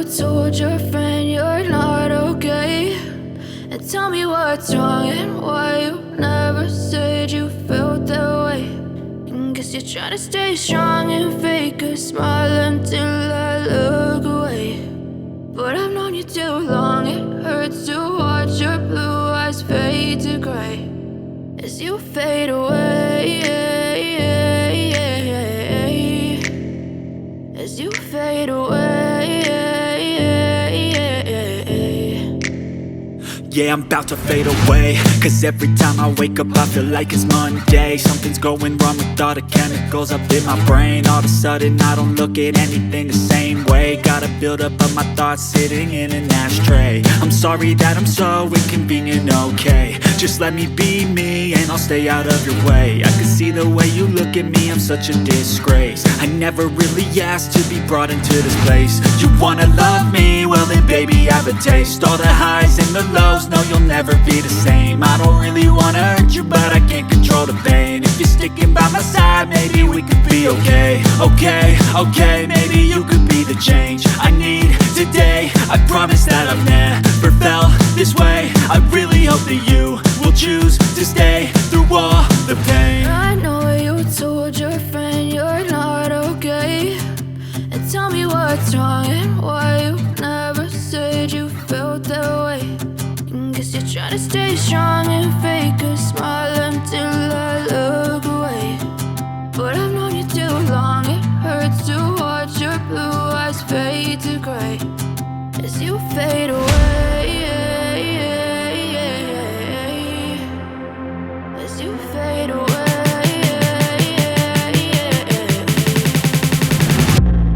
told your friend you're not okay, and tell me what's wrong and why you never said you felt that way. And guess you're trying to stay strong and fake a smile until I look away. But I've known you too long, it hurts to watch your blue eyes fade to gray as you fade away, as you fade away. Yeah, I'm about to fade away, cause every time I wake up I feel like it's Monday. Something's going wrong with all the chemicals up in my brain. All of a sudden I don't look at anything the same way. Gotta build up of my thoughts sitting in an ashtray. I'm sorry that I'm so inconvenient, okay. Just let me be me and I'll stay out of your way. I can see the way you look at me, I'm such a disgrace. I never really asked to be brought into this place. You wanna love me? Well then baby I have a taste. All the highs and the lows, no you'll never be the same. I don't really wanna hurt you but I can't control the pain. If you're sticking by my side maybe we could be okay. Okay, maybe you could be the change I need today. I promise that I've never felt this way. I really hope that you will choose to stay through all the pain. I know you told your friend you're not okay, and tell me what's wrong and why you never said you felt that way. And guess you're trying to stay strong and fake a smile until I look away. But I've known you too long, it hurts to watch your blue eyes fade to gray as you fade away, as you fade away,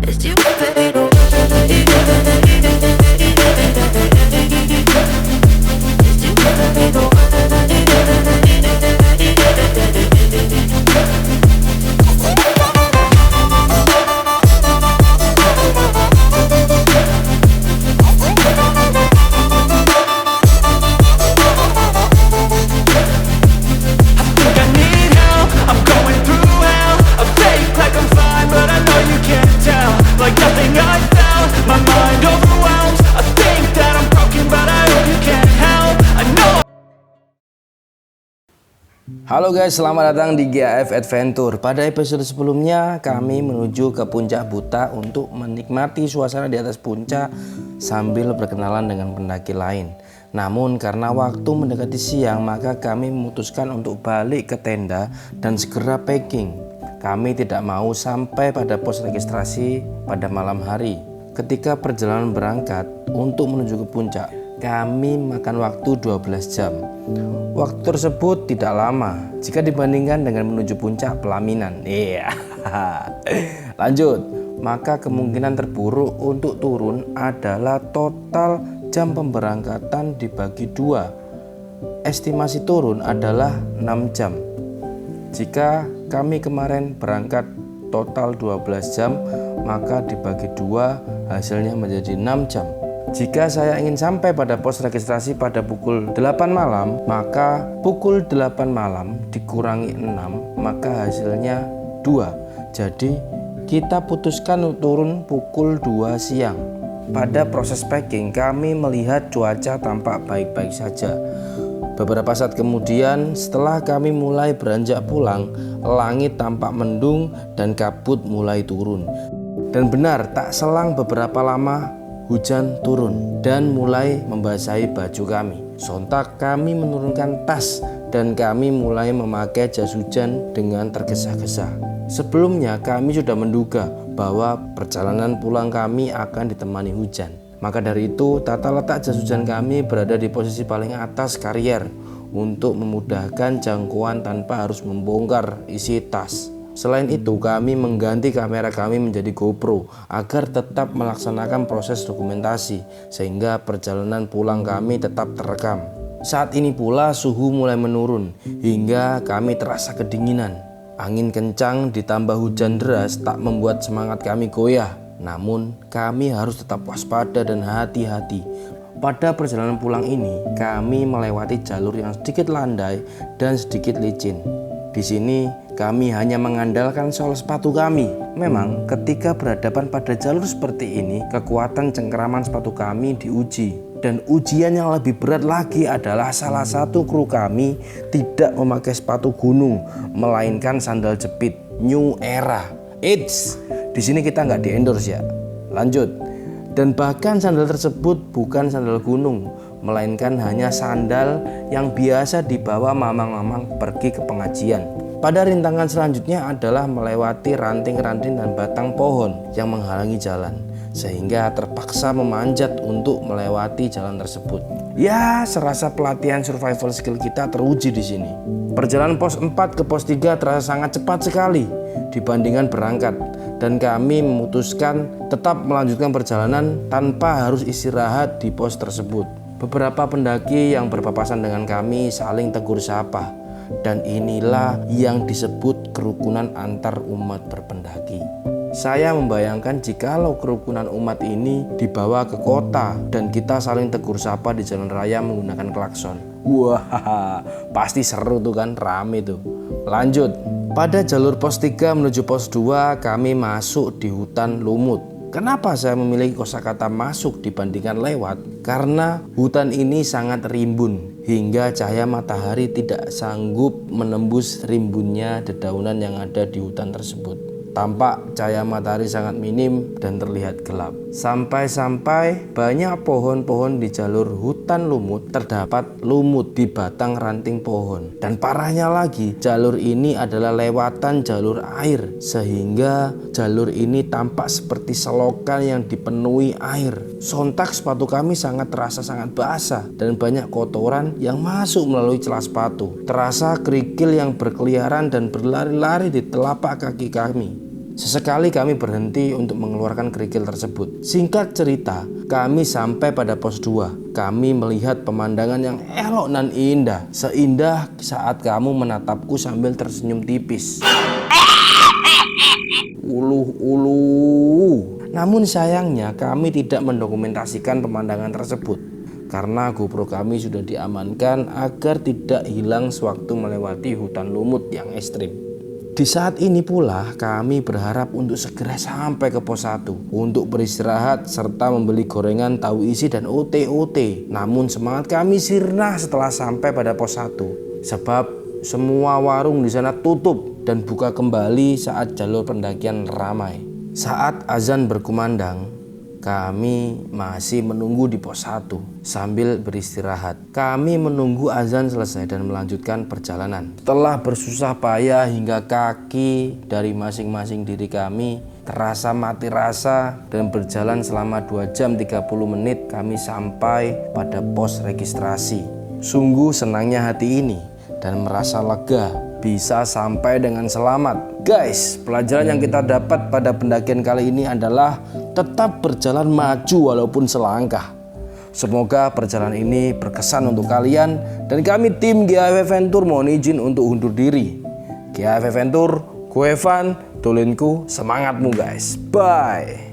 as you fade away. Halo guys, selamat datang di GAF Adventure. Pada episode sebelumnya kami menuju ke Puncak Buta untuk menikmati suasana di atas puncak sambil berkenalan dengan pendaki lain. Namun karena waktu mendekati siang maka kami memutuskan untuk balik ke tenda dan segera packing. Kami tidak mau sampai pada pos registrasi pada malam hari. Ketika perjalanan berangkat untuk menuju ke puncak, kami makan waktu 12 jam. Waktu tersebut tidak lama jika dibandingkan dengan menuju puncak pelaminan. Lanjut, maka kemungkinan terburuk untuk turun adalah total jam pemberangkatan dibagi 2. Estimasi turun adalah 6 jam. Jika kami kemarin berangkat total 12 jam, maka dibagi 2 hasilnya menjadi 6 jam. Jika saya ingin sampai pada pos registrasi pada pukul 8 malam, maka pukul 8 malam dikurangi 6, maka hasilnya 2. Jadi kita putuskan untuk turun pukul 2 siang. Pada proses packing kami melihat cuaca tampak baik-baik saja. Beberapa saat kemudian setelah kami mulai beranjak pulang, langit tampak mendung dan kabut mulai turun. Dan benar, tak selang beberapa lama hujan turun dan mulai membasahi baju kami. Sontak kami menurunkan tas dan kami mulai memakai jas hujan dengan tergesa-gesa. Sebelumnya kami sudah menduga bahwa perjalanan pulang kami akan ditemani hujan. Maka dari itu tata letak jas hujan kami berada di posisi paling atas karier untuk memudahkan jangkauan tanpa harus membongkar isi tas. Selain itu kami mengganti kamera kami menjadi GoPro agar tetap melaksanakan proses dokumentasi sehingga perjalanan pulang kami tetap terekam. Saat ini pula suhu mulai menurun hingga kami terasa kedinginan. Angin kencang ditambah hujan deras tak membuat semangat kami goyah. Namun kami harus tetap waspada dan hati-hati. Pada perjalanan pulang ini kami melewati jalur yang sedikit landai dan sedikit licin. Di sini Kami hanya mengandalkan sol sepatu kami. Memang ketika berhadapan pada jalur seperti ini, kekuatan cengkeraman sepatu kami diuji. Dan ujian yang lebih berat lagi adalah salah satu kru kami tidak memakai sepatu gunung, melainkan sandal jepit New Era. Eits, di sini kita nggak di-endorse ya. Lanjut. Dan bahkan sandal tersebut bukan sandal gunung, melainkan hanya sandal yang biasa dibawa mamang-mamang pergi ke pengajian. Pada rintangan selanjutnya adalah melewati ranting-ranting dan batang pohon yang menghalangi jalan, sehingga terpaksa memanjat untuk melewati jalan tersebut. Ya, serasa pelatihan survival skill kita teruji di sini. Perjalanan pos 4 ke pos 3 terasa sangat cepat sekali dibandingkan berangkat, dan kami memutuskan tetap melanjutkan perjalanan tanpa harus istirahat di pos tersebut. Beberapa pendaki yang berpapasan dengan kami saling tegur sapa, dan inilah yang disebut kerukunan antar umat berpendaki. Saya membayangkan jikalau kerukunan umat ini dibawa ke kota dan kita saling tegur sapa di jalan raya menggunakan klakson. Wah, pasti seru tuh kan, rame tuh. Lanjut, pada jalur pos 3 menuju pos 2 kami masuk di hutan lumut. Kenapa saya memilih kosakata masuk dibandingkan lewat? Karena hutan ini sangat rimbun hingga cahaya matahari tidak sanggup menembus rimbunnya dedaunan yang ada di hutan tersebut. Tampak cahaya matahari sangat minim dan terlihat gelap. Sampai-sampai banyak pohon-pohon di jalur hutan lumut terdapat lumut di batang ranting pohon. Dan parahnya lagi, jalur ini adalah lewatan jalur air, sehingga jalur ini tampak seperti selokan yang dipenuhi air. Sontak sepatu kami terasa sangat basah dan banyak kotoran yang masuk melalui celah sepatu. Terasa kerikil yang berkeliaran dan berlari-lari di telapak kaki kami. Sesekali kami berhenti untuk mengeluarkan kerikil tersebut. Singkat cerita, kami sampai pada pos 2. Kami melihat pemandangan yang elok dan indah. Seindah saat kamu menatapku sambil tersenyum tipis. Uluh. Namun sayangnya kami tidak mendokumentasikan pemandangan tersebut, karena GoPro kami sudah diamankan agar tidak hilang sewaktu melewati hutan lumut yang ekstrim. Di saat ini pula kami berharap untuk segera sampai ke pos 1 untuk beristirahat serta membeli gorengan, tahu isi dan OT-OT. Namun semangat kami sirna setelah sampai pada pos 1, sebab semua warung di sana tutup dan buka kembali saat jalur pendakian ramai. Saat azan berkumandang, kami masih menunggu di pos 1 sambil beristirahat. Kami menunggu azan selesai dan melanjutkan perjalanan. Setelah bersusah payah hingga kaki dari masing-masing diri kami terasa mati rasa dan berjalan selama 2 jam 30 menit kami sampai pada pos registrasi. Sungguh senangnya hati ini dan merasa lega bisa sampai dengan selamat. Guys, pelajaran yang kita dapat pada pendakian kali ini adalah tetap berjalan maju walaupun selangkah. Semoga perjalanan ini berkesan untuk kalian, dan kami tim GAW Venture mohon izin untuk undur diri. GAW Venture, gue Evan, dolinku, semangatmu guys. Bye.